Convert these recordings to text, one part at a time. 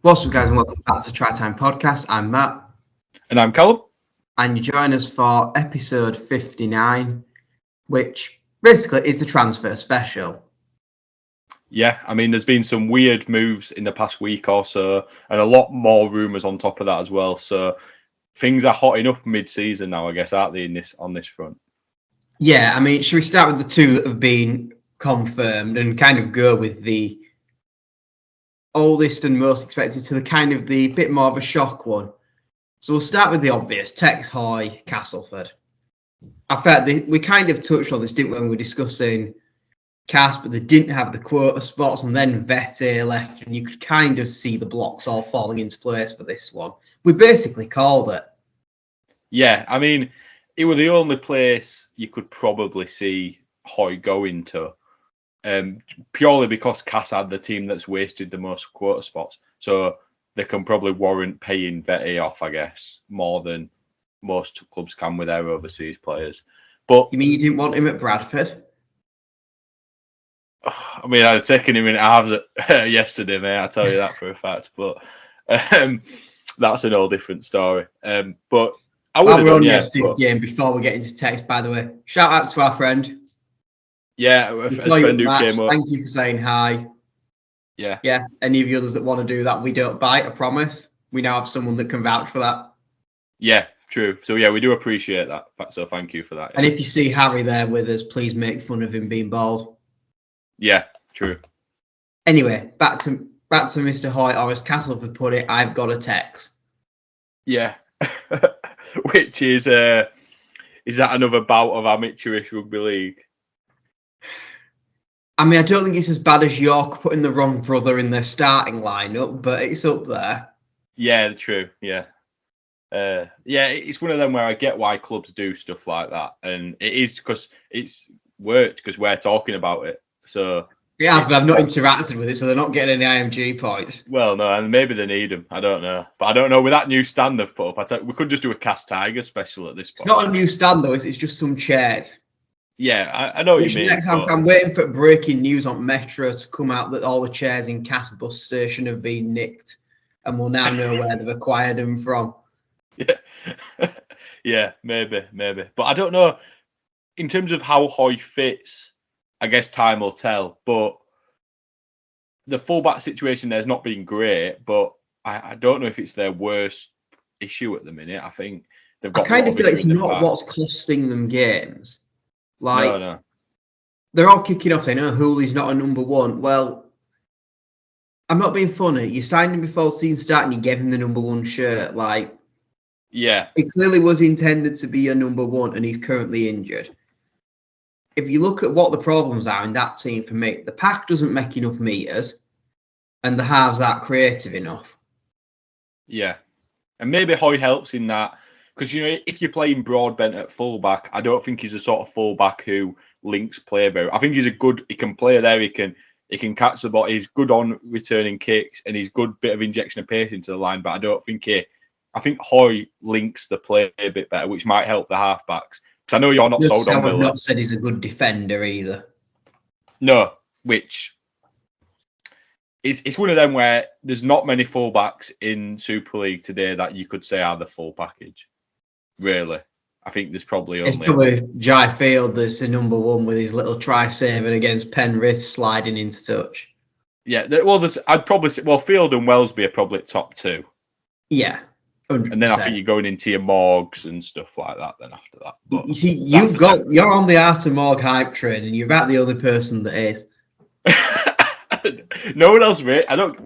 What's up, guys, and welcome back to Try Time Podcast. I'm Matt, And I'm Callum. and you join us for episode 59, which basically is the transfer special. Yeah, I mean, there's been some weird moves in the past week or so, and a lot more rumours on top of that as well. So things are hotting up mid-season now, I guess, aren't they? On this front. Yeah, I mean, should we start with the two that have been confirmed and kind of go with the oldest and most expected to the bit more of a shock one? So we'll start with the obvious: Tex Hoy, Castleford. I felt we kind of touched on this, didn't we, when we were discussing Cass, but they didn't have the quota spots, and then Vete left, and you could kind of see the blocks all falling into place for this one. We basically called it. Yeah, I mean, it was the only place you could probably see Hoy going to, purely because Cass had the team that's wasted the most quota spots. So they can probably warrant paying Vete off, I guess, more than most clubs can with their overseas players. But You mean you didn't want him at Bradford? I mean, I'd taken him in halves yesterday, mate. I tell you that for a fact. But that's an all different story. But I would have We're done, on yeah. yesterday's game before we get into text, by the way. Shout out to our friend. Yeah, a friend who came up. Thank you for saying hi. Yeah. Yeah, any of you others that want to do that, we don't bite, I promise. We now have someone that can vouch for that. Yeah, true. So, yeah, we do appreciate that. So thank you for that. And if you see Harry there with us, please make fun of him being bald. Yeah, true. Anyway, back to Mr. Hoy, or as Castleford put it, I've got a text. Yeah. Which is that another bout of amateurish rugby league? I mean, I don't think it's as bad as York putting the wrong brother in their starting lineup, but it's up there. Yeah, true. Yeah. It's one of them where I get why clubs do stuff like that, and it is because it's worked because we're talking about it. So yeah, but I've not interacted with it, so they're not getting any IMG points. Well, no, and maybe they need them. I don't know, but I don't know with that new stand they've put up. We could just do a Cast Tiger special at this point. It's not a new stand though; it's just some chairs. Yeah, I know what you mean. Next time, I'm waiting for breaking news on Metro to come out that all the chairs in Cast bus station have been nicked, and we'll now know where they've acquired them from. Yeah, yeah, maybe. But I don't know. In terms of how Hoy fits, I guess time will tell. But the fullback situation there's not been great. But I don't know if it's their worst issue at the minute. I think they've got. I kind of feel like it's not what's costing them games. Like, no. They're all kicking off saying, "Oh, Hooley's not a number one." Well, I'm not being funny. You signed him before the season started and you gave him the number one shirt. Like, yeah, it clearly was intended to be a number one, and he's currently injured. If you look at what the problems are in that team, for me, the pack doesn't make enough meters, and the halves aren't creative enough. Yeah, and maybe Hoy helps in that. Because, if you're playing Broadbent at fullback, I don't think he's a sort of fullback who links play very. I think he can play there. He can catch the ball. He's good on returning kicks, and he's good bit of injection of pace into the line. But I don't think I think Hoy links the play a bit better, which might help the halfbacks. Because I know you're not sold on Miller. I've not said he's a good defender either. No, which it's one of them where there's not many fullbacks in Super League today that you could say are the full package. Really, I think there's probably only. It's probably Jai Field that's the number one with his little try saving against Penrith sliding into touch. Yeah, I'd probably say, Field and Wellesby are probably top two. Yeah, 100%. And then I think you're going into your Morgs and stuff like that. Then after that, but you see, you're on the Arthur Morg hype train, and you're about the only person that is. No one else rate. I don't.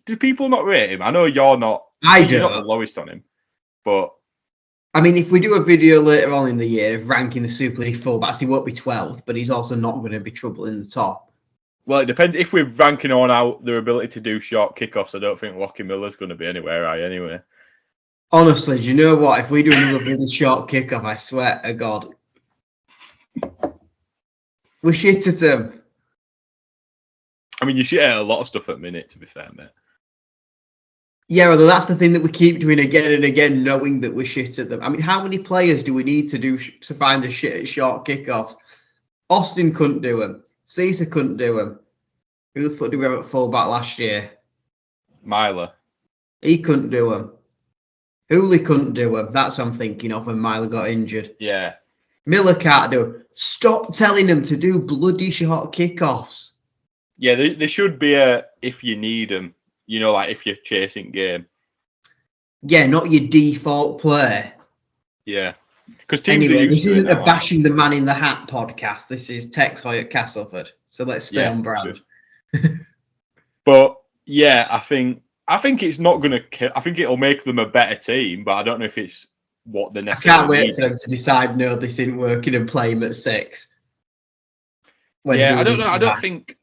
Do people not rate him? I know you're not. You're not the lowest on him, but. I mean, if we do a video later on in the year of ranking the Super League fullbacks, he won't be 12th, but he's also not going to be trouble in the top. Well, it depends. If we're ranking on out their ability to do short kickoffs, I don't think Lockie Miller's going to be anywhere high anyway. Honestly, do you know what? If we do another really short kickoff, I swear to God. We shit at him. I mean, you shit at a lot of stuff at minute, to be fair, mate. Yeah, well, that's the thing that we keep doing again and again, knowing that we're shit at them. I mean, how many players do we need to do to find the shit at short kickoffs? Austin couldn't do them. Caesar couldn't do them. Who the fuck did we have at fullback last year? Myler. He couldn't do them. Hooley couldn't do them. That's what I'm thinking of when Myler got injured. Yeah. Miller can't do them. Stop telling them to do bloody short kickoffs. Yeah, there should be a if you need them, like if you're chasing game. Yeah, not your default play. Yeah. Because teams anyway, are used this to isn't it a now, bashing the man in the hat podcast. This is Tex Hoy at Castleford. So let's stay on brand. But yeah, I think it's not going to kill. I think it'll make them a better team, but I don't know if it's what they're necessarily. I can't wait for them to decide, no, this isn't working and play him at 6. I don't know. I don't think.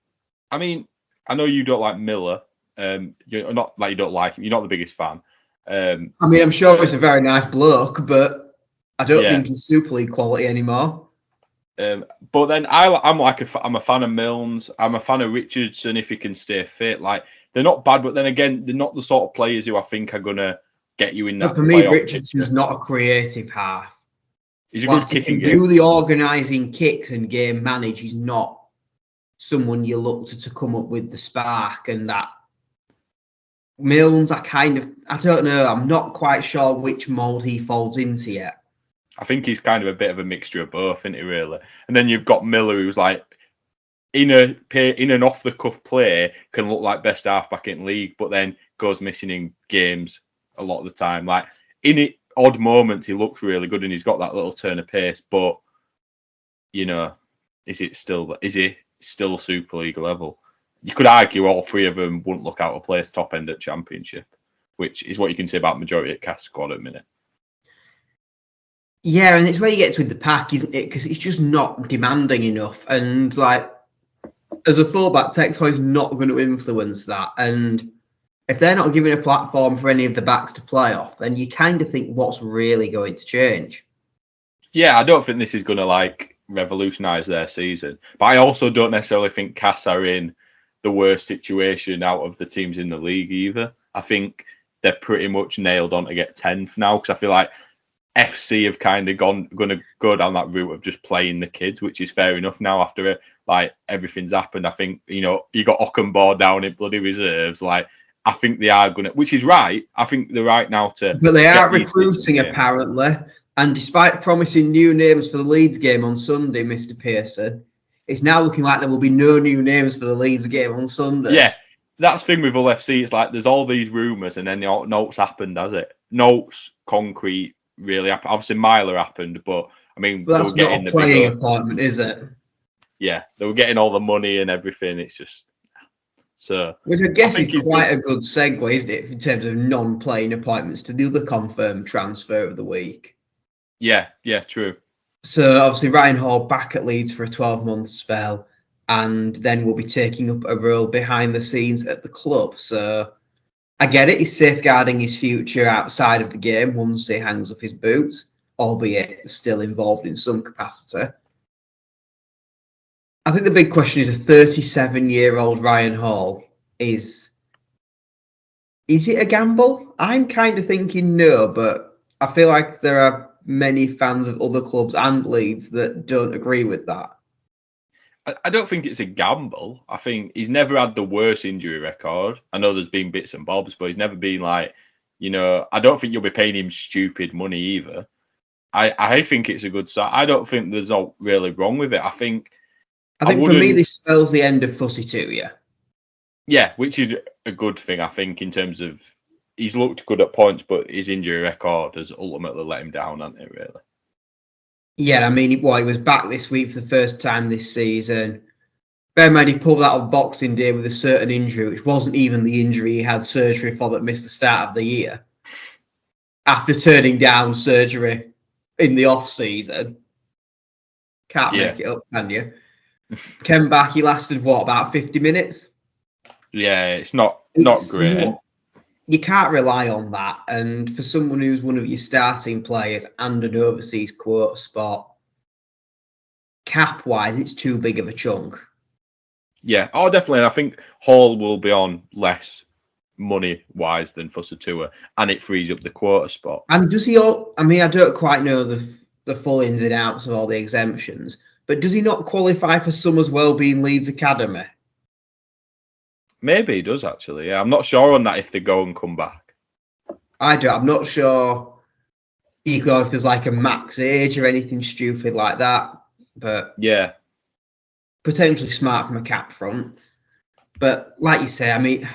I mean, I know you don't like Miller. You're not like you don't like him. You're not the biggest fan. I mean, I'm sure he's a very nice bloke, but I don't think he's Super League quality anymore. But then I'm a fan of Milnes. I'm a fan of Richardson if he can stay fit. Like they're not bad, but then again, they're not the sort of players who I think are gonna get you in that. But for me, Richardson's not a creative half. He's a good kicking game. Do the organising kicks and game manage. He's not someone you look to come up with the spark and that. Milnes, I don't know. I'm not quite sure which mould he falls into yet. I think he's kind of a bit of a mixture of both, isn't he, really? And then you've got Miller, who's like, in an off-the-cuff play, can look like best halfback in league, but then goes missing in games a lot of the time. Like, odd moments, he looks really good and he's got that little turn of pace, but, is he still Super League level? You could argue all three of them wouldn't look out of place top end at Championship, which is what you can say about majority at Cast squad at the minute. Yeah, and it's where you get to with the pack, isn't it? Because it's just not demanding enough. And like, as a fullback, Tex Hoy's not going to influence that. And if they're not giving a platform for any of the backs to play off, then you kind of think what's really going to change. Yeah, I don't think this is going to revolutionise their season. But I also don't necessarily think Cass are in the worst situation out of the teams in the league either. I think they're pretty much nailed on to get 10th now because I feel like FC have kind of going to go down that route of just playing the kids, which is fair enough now after everything's happened. I think, you got Ockenbaugh down in bloody reserves. I think they are going to, which is right. I think they're right now to. But they are recruiting apparently. And despite promising new names for the Leeds game on Sunday, Mr. Pearson, it's now looking like there will be no new names for the Leeds game on Sunday. Yeah, that's the thing with Hull FC. It's like there's all these rumours and then notes happened, has it? Notes, concrete, really happened. Obviously, Myler happened, but I mean, that's not a playing appointment, is it? Yeah, they were getting all the money and everything. It's just so. Which I guess is quite a good segue, isn't it, in terms of non-playing appointments to the other confirmed transfer of the week? Yeah, true. So obviously Ryan Hall back at Leeds for a 12-month spell, and then will be taking up a role behind the scenes at the club. So I get it, he's safeguarding his future outside of the game once he hangs up his boots, albeit still involved in some capacity. I think the big question is a 37-year-old Ryan Hall. Is it a gamble? I'm kind of thinking no, but I feel like there are many fans of other clubs and Leeds that don't agree with that. I don't think it's a gamble. I think he's never had the worst injury record. I know there's been bits and bobs, but he's never been I don't think you'll be paying him stupid money either. I think it's a good start. I don't think there's not really wrong with it. I think for me, this spells the end of Fussy 2, yeah. Yeah, which is a good thing, I think, in terms of he's looked good at points, but his injury record has ultimately let him down, hasn't it, really? Yeah, I mean, he was back this week for the first time this season. Bear in mind, he pulled out on Boxing Day with a certain injury, which wasn't even the injury he had surgery for that missed the start of the year. After turning down surgery in the off-season. Can't make it up, can you? Came back, he lasted, about 50 minutes? Yeah, it's not great. You can't rely on that. And for someone who's one of your starting players and an overseas quota spot, cap-wise, it's too big of a chunk. Yeah, definitely. I think Hall will be on less money-wise than Fussatua, and it frees up the quota spot. And does he I don't quite know the full ins and outs of all the exemptions, but does he not qualify for some as well being Leeds Academy? Maybe he does, actually. Yeah, I'm not sure on that if they go and come back. I'm not sure you go if there's like a max age or anything stupid like that. But yeah, potentially smart from a cap front. But like you say, I mean,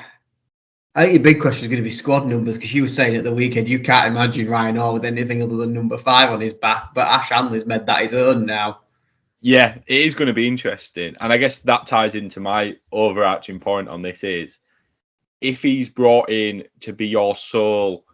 I think the big question is going to be squad numbers, because you were saying at the weekend you can't imagine Ryan Hall with anything other than number 5 on his back. But Ash Hanley's made that his own now. yeah, it is going to be interesting, and I guess that ties into my overarching point on this is if he's brought in to be your sole.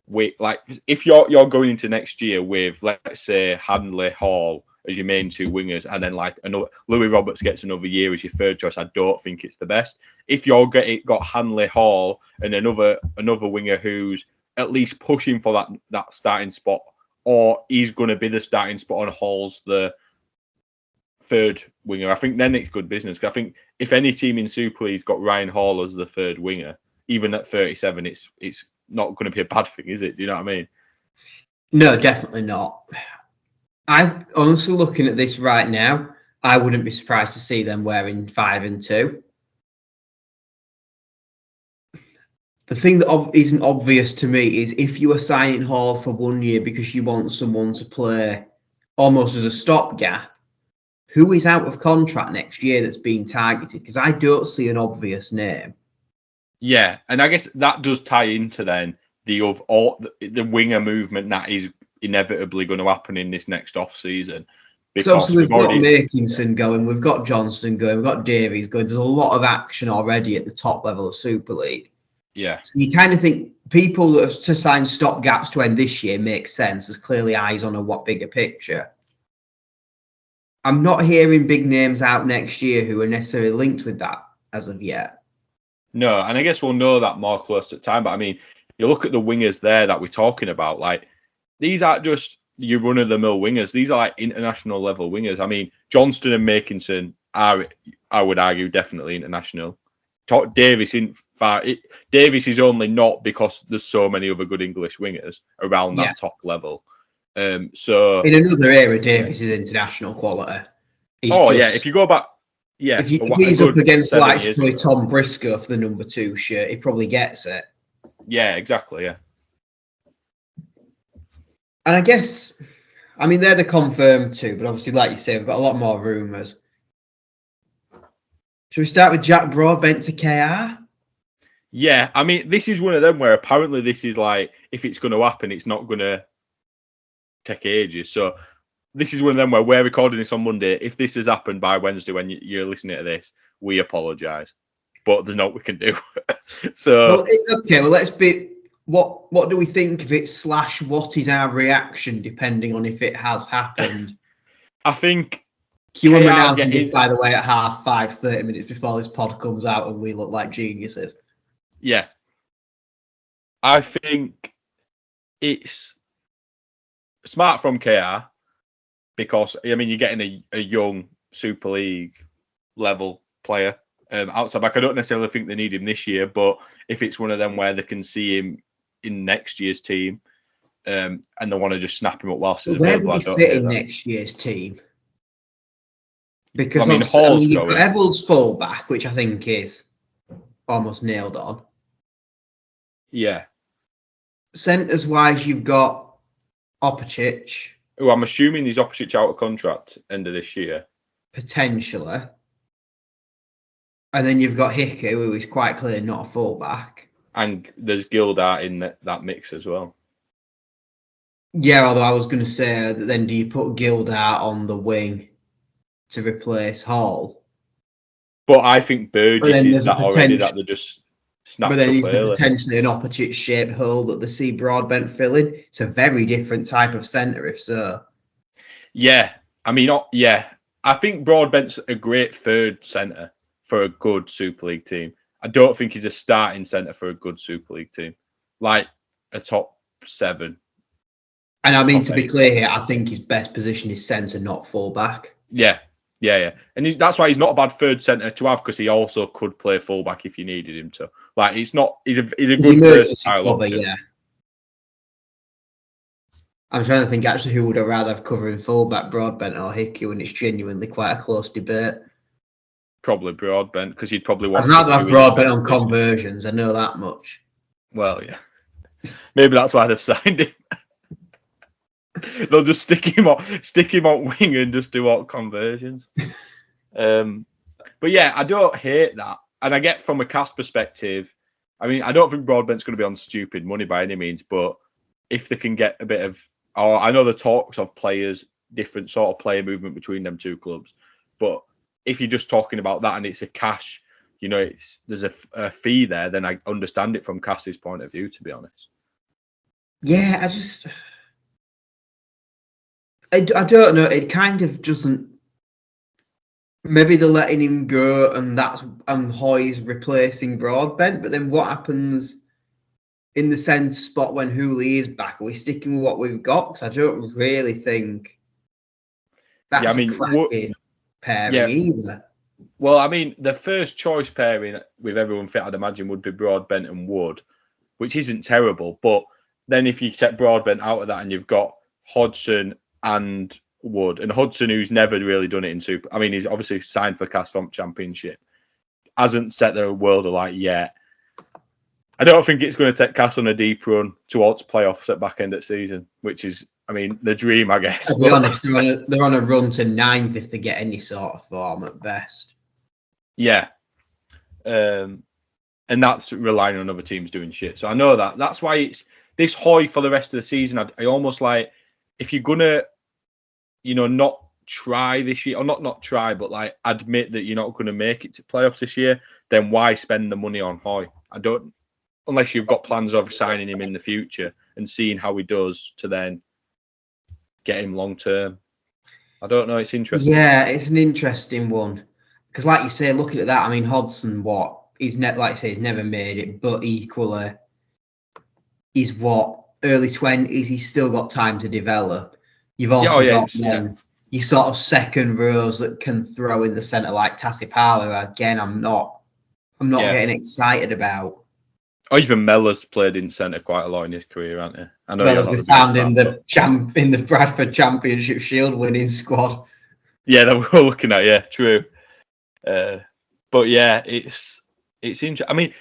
Like if you're going into next year with, let's say, Hanley, Hall as your main 2 wingers, and then like another Louis Roberts gets another year as your 3rd choice, I don't think it's the best. If you're got Hanley, Hall, and another winger who's at least pushing for that starting spot, or he's going to be the starting spot on Hall's the 3rd winger, I think then it's good business. Because I think if any team in Super League's got Ryan Hall as the 3rd winger, even at 37, it's not going to be a bad thing, is it? Do you know what I mean? No, definitely not. I'm honestly looking at this right now. I wouldn't be surprised to see them wearing 5 and 2. The thing that isn't obvious to me is if you are signing Hall for 1 year because you want someone to play almost as a stopgap, who is out of contract next year that's being targeted? Because I don't see an obvious name. Yeah, and I guess that does tie into then the winger movement that is inevitably going to happen in this next off season. Because obviously we've got Makinson going, we've got Johnston going, we've got Davies going. There's a lot of action already at the top level of Super League. Yeah. So you kind of think people that have to sign stopgaps to end this year makes sense. There's clearly eyes on a bigger picture. I'm not hearing big names out next year who are necessarily linked with that as of yet. No, and I guess we'll know that more close to time. But I mean, you look at the wingers there that we're talking about. Like, these aren't just your run-of-the-mill wingers. These are like international level wingers. I mean, Johnston and Makinson are, I would argue, definitely international. Davies Davies is only not because there's so many other good English wingers around that top level. So in another era, Davies is international quality. If you go back. Yeah, if he's up against like Tom Briscoe for the number 2 shirt, he probably gets it. Yeah, exactly. Yeah, and I guess, I mean, they're the confirmed 2, but obviously, like you say, we've got a lot more rumours. Should we start with Jack Broadbent to KR? Yeah, I mean, this is one of them where apparently this is like, if it's going to happen, it's not going to take ages. So this is one of them where we're recording this on Monday. If this has happened by Wednesday when you're listening to this, we apologise. But there's not what we can do. So let's be. What do we think of it? / what is our reaction depending on if it has happened? I think QM announcing this, by the way, at 5:30, 30 minutes before this pod comes out, and we look like geniuses. Yeah, I think it's smart from KR. Because, I mean, you're getting a young Super League level player outside back. I don't necessarily think they need him this year, but if it's one of them where they can see him in next year's team and they want to just snap him up whilst he's available, where would he fit in next year's team? Because I mean, you've got Evalds fullback, which I think is almost nailed on. Yeah. Centres wise, you've got Opicic, who I'm assuming he's Opicic out of contract end of this year. Potentially. And then you've got Hickey, who is quite clearly not a fullback. And there's Gildart in that mix as well. Yeah, although I was going to say, then do you put Gildart on the wing to replace Hall? But I think Burgess is that already that they just snapped up. But then he's potentially an Opicic-shaped hole that they see Broadbent filling. It's a very different type of centre, if so. Yeah, I mean, yeah. I think Broadbent's a great 3rd centre for a good Super League team. I don't think he's a starting centre for a good Super League team. Like a top 7. And I mean, to be clear here, I think his best position is centre, not fullback. Yeah. And that's why he's not a bad 3rd centre to have, because he also could play fullback if you needed him to. Like, he's a good versatile option. Yeah. I'm trying to think actually who would I rather have covering fullback, Broadbent or Hickey, when it's genuinely quite a close debate. Probably Broadbent, because you'd probably want. I'd rather have Broadbent on conversions. I know that much. Well, yeah. Maybe that's why they've signed him. They'll just stick him on wing and just do all conversions. But yeah, I don't hate that, and I get from a cast perspective. I mean, I don't think Broadbent's going to be on stupid money by any means, but if they can get a bit of, or I know the talks of players, different sort of player movement between them two clubs, but if you're just talking about that and it's a cash, there's a fee there, then I understand it from Cass's point of view, to be honest. Yeah, I don't know. It kind of doesn't. Maybe they're letting him go, and Hoy's replacing Broadbent. But then what happens in the centre spot when Hooley is back? Are we sticking with what we've got? Because I don't really think that's a cracking pairing either. Well, I mean, the first choice pairing with everyone fit, I'd imagine, would be Broadbent and Wood, which isn't terrible. But then if you take Broadbent out of that and you've got Hodgson and Wood, and Hudson, who's never really done it in Super. I mean, he's obviously signed for Cast Championship, hasn't set the world alight yet. I don't think it's going to take Cast on a deep run towards playoffs at back end of season, which is, I mean, the dream, I guess. To be honest, they're on a run to 9th if they get any sort of form at best. Yeah. And that's relying on other teams doing shit. So I know that. That's why it's this Hoy for the rest of the season. I almost like, if you're going to, not try this year, or not try, but like admit that you're not going to make it to playoffs this year, then why spend the money on Hoy? Unless you've got plans of signing him in the future and seeing how he does to then get him long term. I don't know. It's interesting. Yeah, it's an interesting one. Because like you say, looking at that, I mean, Hodgson, he's never made it, but equally, he's early 20s, he's still got time to develop. You've also got your sort of second rows that can throw in the centre like Tassipala. Again, I'm not getting excited about. Or even Mellor's played in centre quite a lot in his career, hasn't he? I know Mellor's been found in the Bradford Championship Shield winning squad. Yeah, that we're looking at. Yeah, true. But yeah, it's interesting. I mean,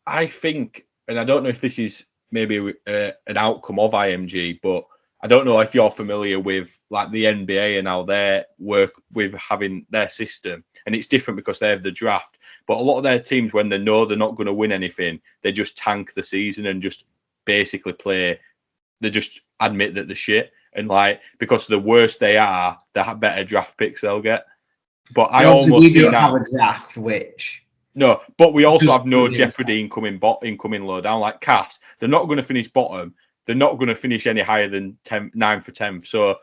I think, and I don't know if this is maybe an outcome of IMG, but I don't know if you're familiar with like the NBA and how they work with having their system, and it's different because they have the draft. But a lot of their teams, when they know they're not going to win anything, they just tank the season and just basically they just admit that they're shit, and like because the worse they are, the better draft picks they'll get. But I almost see have a draft which. No, but we also have no jeopardy in coming low down. Like Cass, they're not going to finish bottom. They're not going to finish any higher than 9 for 10th. So,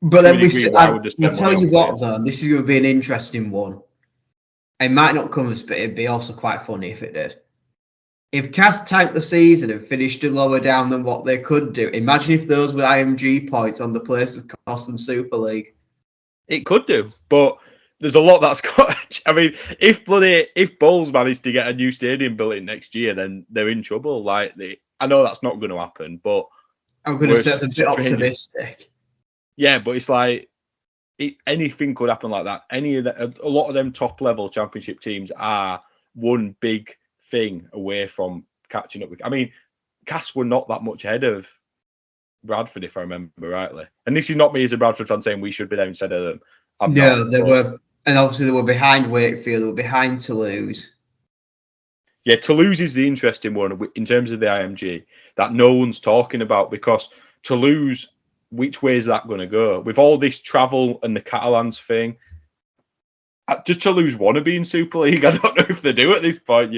but then I'll tell you what, though, this is going to be an interesting one. It might not come as, but it'd be also quite funny if it did. If Cass tanked the season and finished lower down than what they could do, imagine if those were IMG points on the places cost them Super League. It could do, but there's a lot that's got. I mean, if Bulls manage to get a new stadium built in next year, then they're in trouble. Like I know that's not going to happen, but I'm going to say it's a bit optimistic. Yeah, but it's like anything could happen like that. A lot of them top level championship teams are one big thing away from catching up with. I mean, Cass were not that much ahead of Bradford, if I remember rightly. And this is not me as a Bradford fan saying we should be there instead of them. They were, and obviously they were behind Wakefield, they were behind Toulouse. Yeah, Toulouse is the interesting one in terms of the IMG that no one's talking about, because Toulouse, which way is that going to go? With all this travel and the Catalans thing, does Toulouse want to be in Super League? I don't know if they do at this point,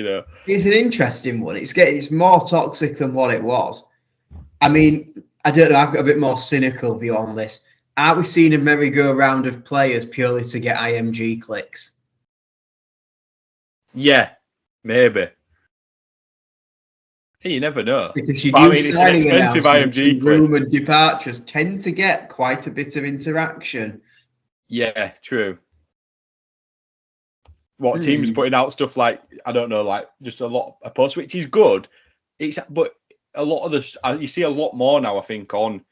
It's an interesting one. It's more toxic than what it was. I mean, I don't know, I've got a bit more cynical view on this. Are we seeing a merry-go-round of players purely to get IMG clicks? Yeah, maybe. Hey, you never know. Because you do signing announcements and rumoured departures tend to get quite a bit of interaction. Yeah, true. What teams putting out stuff like, I don't know, like just a lot of posts, which is good. But a lot of you see a lot more now, I think, on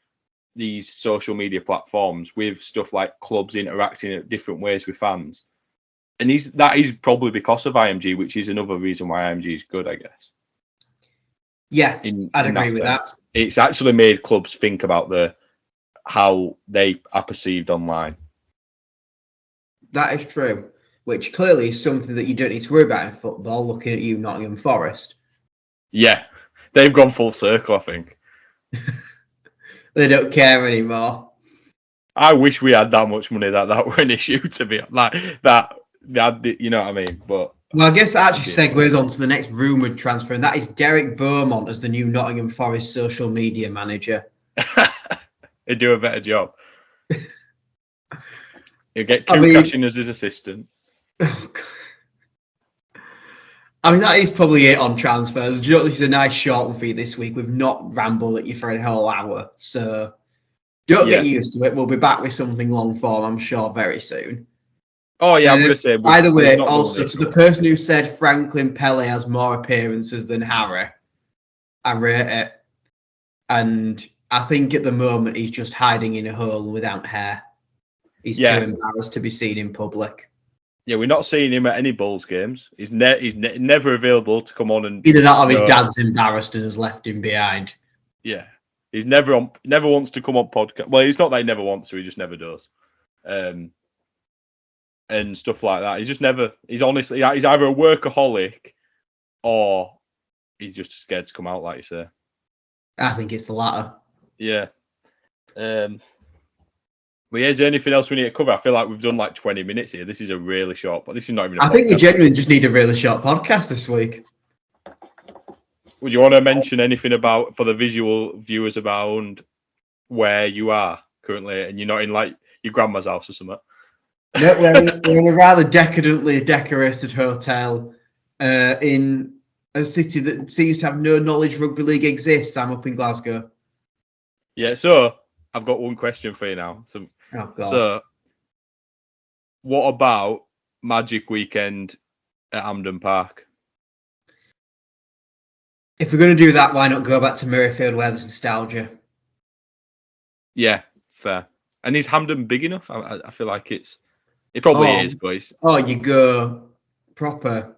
these social media platforms with stuff like clubs interacting in different ways with fans. And that is probably because of IMG, which is another reason why IMG is good, I guess. Yeah, In I'd in agree that with sense. that. It's actually made clubs think about how they are perceived online. That is true, which clearly is something that you don't need to worry about in football, looking at you, Nottingham Forest. Yeah, they've gone full circle, I think. They don't care anymore. I wish we had that much money that were an issue, to be like that. You know what I mean? But Well, I guess that actually segues on to the next rumoured transfer, and that is Derek Beaumont as the new Nottingham Forest social media manager. They do a better job. He'll get Kukash in as his assistant. I mean, that is probably it on transfers. Do you know, this is a nice short one for you this week. We've not rambled at you for a whole hour, so don't get used to it. We'll be back with something long form, I'm sure, very soon. Oh yeah, I'm gonna say. By the way, also to the person who said Franklin Pele has more appearances than Harry, I rate it, and I think at the moment he's just hiding in a hole without hair. He's too embarrassed to be seen in public. Yeah, we're not seeing him at any Bulls games. He's never available to come on and either that or his dad's embarrassed and has left him behind. Yeah, he's never wants to come on podcast. Well, it's not that he never wants to; he just never does, and stuff like that. He's just never. He's honestly, he's either a workaholic or he's just scared to come out, like you say. I think it's the latter. Yeah. But is there anything else we need to cover? I feel like we've done like 20 minutes here. This is a really short, but this is not even. I think we genuinely just need a really short podcast this week. Would you want to mention anything about for the visual viewers about where you are currently, and you're not in like your grandma's house or something? No, we're in a rather decadently decorated hotel in a city that seems to have no knowledge rugby league exists. I'm up in Glasgow. Yeah, so I've got one question for you now. So, what about Magic Weekend at Hampden Park? If we're going to do that, why not go back to Murrayfield where there's nostalgia? Yeah, fair. And is Hampden big enough? I feel like it probably is, boys. Oh, you go proper,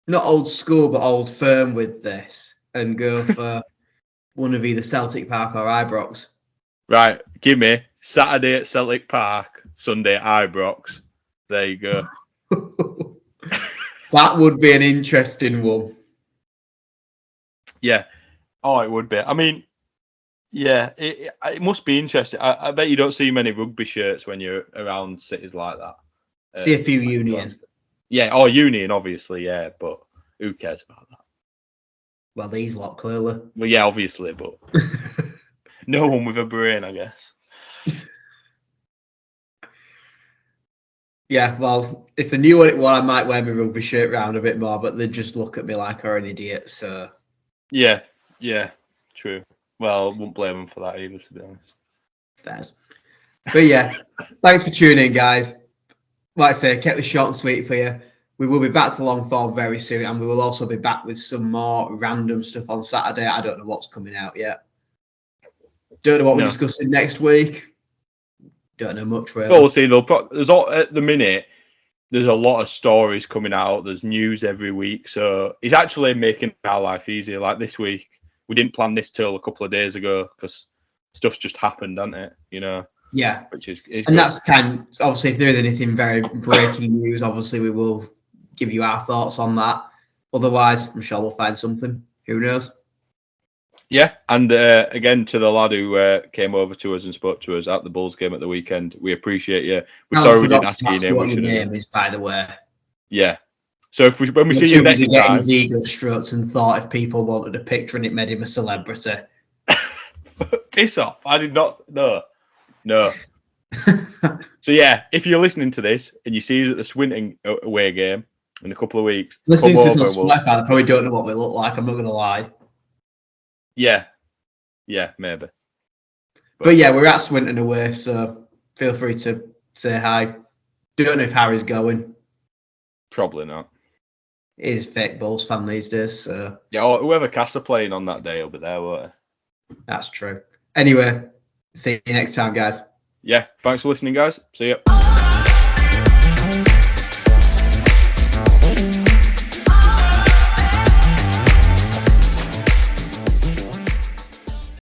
not old school, but old firm with this and go for one of either Celtic Park or Ibrox. Right, give me Saturday at Celtic Park, Sunday at Ibrox. There you go. That would be an interesting one. Yeah. Oh, it would be. I mean, yeah, it must be interesting. I bet you don't see many rugby shirts when you're around cities like that. See a few Union. Yeah, or Union, obviously, yeah, but who cares about that? Well, these lot, clearly. Well, yeah, obviously, but no one with a brain, I guess. Yeah, well, if they knew what it was, I might wear my rugby shirt round a bit more, but they'd just look at me like I'm an idiot, so... Yeah, true. Well, wouldn't blame them for that either, to be honest. Fairs. But yeah, thanks for tuning in, guys. Like I say, kept this short and sweet for you. We will be back to long form very soon, and we will also be back with some more random stuff on Saturday. I don't know what's coming out yet. Don't know what we're discussing next week. Don't know much, really. Well, we'll see. At the minute, there's a lot of stories coming out. There's news every week. So it's actually making our life easier. Like this week, we didn't plan this till a couple of days ago because stuff's just happened, hasn't it? You know? Yeah. Which is and good. That's obviously, if there is anything very breaking news, obviously we will give you our thoughts on that. Otherwise, I'm sure we'll find something. Who knows? Yeah, and again to the lad who came over to us and spoke to us at the Bulls game at the weekend, we appreciate you. We're sorry we didn't ask you your name. What your name is, by the way. Yeah. So when we see you next time, his ego strokes and thought if people wanted a picture and it made him a celebrity. Piss off! I did not. No. So yeah, if you're listening to this and you see us at the Swinton away game in a couple of weeks, listening to this on Spotify, they probably don't know what we look like. I'm not going to lie. Yeah, maybe. But yeah, we're at Swinton away, so feel free to say hi. Don't know if Harry's going. Probably not. He's a fake Bulls fan these days, so... Yeah, or whoever Cass are playing on that day will be there, won't he? That's true. Anyway, see you next time, guys. Yeah, thanks for listening, guys. See ya.